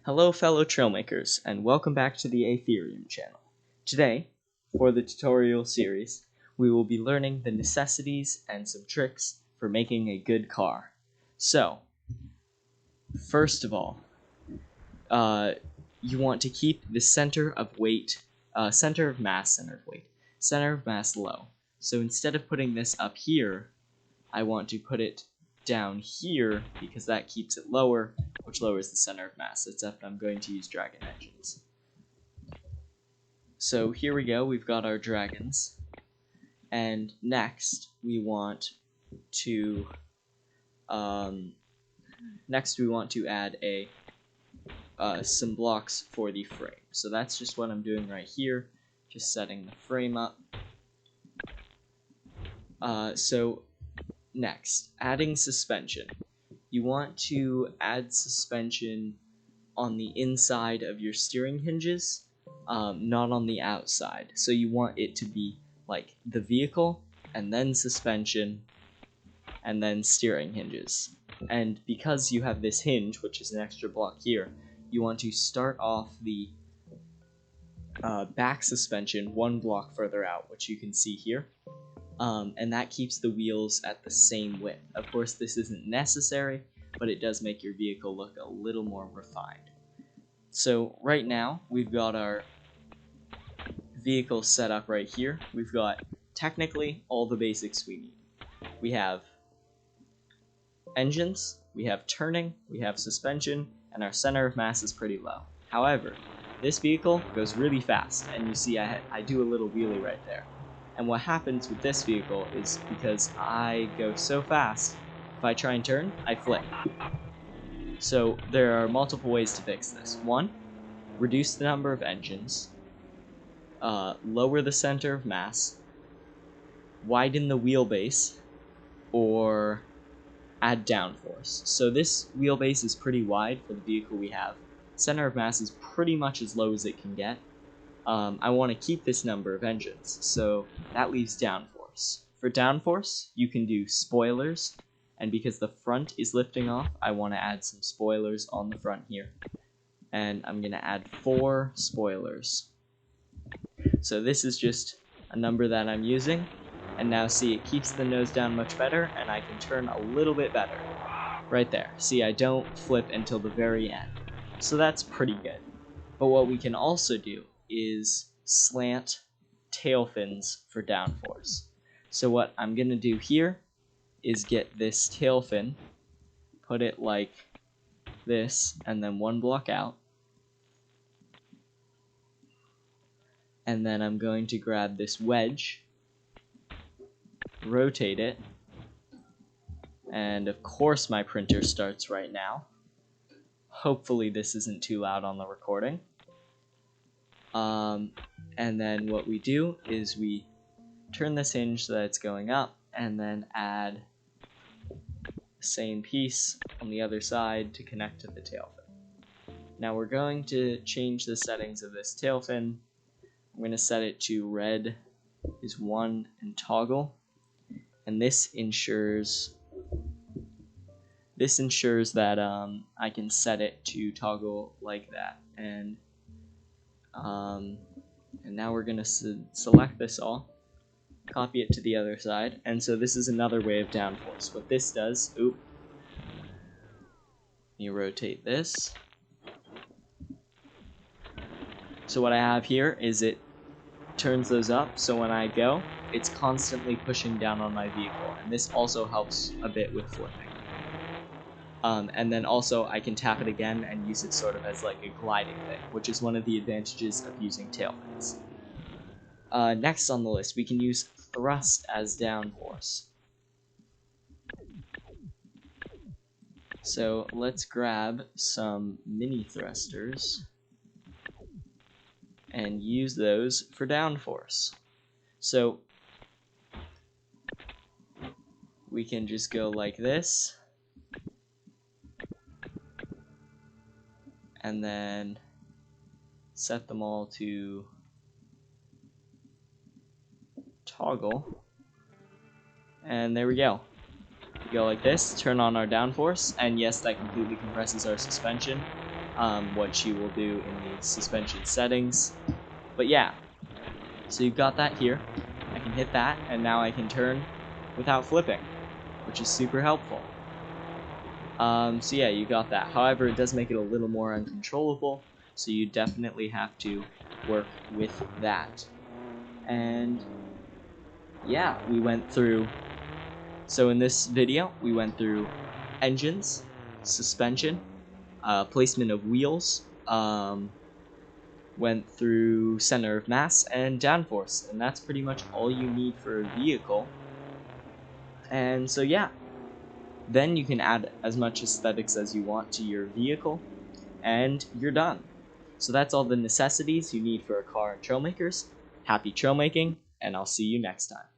Hello fellow Trailmakers, and welcome back to the Aetherium channel. Today, for the tutorial series, we will be learning the necessities and some tricks for making a good car. So, first of all, you want to keep the center of mass low. So instead of putting this up here, I want to put it down here because that keeps it lower, which lowers the center of mass, except I'm going to use dragon engines. So here we go, we've got our dragons, and next we want to add some blocks for the frame. So that's just what I'm doing right here, just setting the frame up. So next, adding suspension. You want to add suspension on the inside of your steering hinges, not on the outside. So you want it to be like the vehicle, and then suspension, and then steering hinges. And because you have this hinge, which is an extra block here, you want to start off the back suspension one block further out, which you can see here. And that keeps the wheels at the same width. Of course, this isn't necessary, but it does make your vehicle look a little more refined. So right now, we've got our vehicle set up right here. We've got technically all the basics we need. We have engines, we have turning, we have suspension, and our center of mass is pretty low. However, this vehicle goes really fast, and you see I do a little wheelie right there. And what happens with this vehicle is because I go so fast, if I try and turn, I flip. So there are multiple ways to fix this. One, reduce the number of engines, lower the center of mass, widen the wheelbase, or add downforce. So this wheelbase is pretty wide for the vehicle we have. Center of mass is pretty much as low as it can get. I want to keep this number of engines, so that leaves downforce. For downforce, you can do spoilers, and because the front is lifting off, I want to add some spoilers on the front here. And I'm going to add 4 spoilers. So this is just a number that I'm using, and now see, it keeps the nose down much better, and I can turn a little bit better. Right there. See, I don't flip until the very end. So that's pretty good. But what we can also do is slant tail fins for downforce. So what I'm going to do here is get this tail fin, put it like this, and then one block out. And then I'm going to grab this wedge, rotate it, and of course my printer starts right now. Hopefully this isn't too loud on the recording. And then what we do is we turn this hinge so that it's going up, and then add the same piece on the other side to connect to the tail fin. Now we're going to change the settings of this tail fin. I'm going to set it to red is 1 and toggle, and this ensures that I can set it to toggle like that. And now we're going to select this all, copy it to the other side, and so this is another way of downforce. What this does, you rotate this. So what I have here is it turns those up, so when I go, it's constantly pushing down on my vehicle, and this also helps a bit with flipping. And then also I can tap it again and use it sort of as like a gliding thing, which is one of the advantages of using tail fins. Next on the list, we can use thrust as downforce. So let's grab some mini thrusters and use those for downforce. So we can just go like this, and then set them all to toggle, and there we go. We go like this, turn on our downforce, and yes, that completely compresses our suspension. what you will do in the suspension settings. But yeah, so you've got that here. I can hit that, and now I can turn without flipping, which is super helpful. So yeah, you got that. However, it does make it a little more uncontrollable, so you definitely have to work with that. And yeah, we went through, so in this video, we went through engines, suspension, placement of wheels, went through center of mass, and downforce, and that's pretty much all you need for a vehicle. And so yeah, then you can add as much aesthetics as you want to your vehicle, and you're done. So that's all the necessities you need for a car in Trailmakers. Happy trailmaking, and I'll see you next time.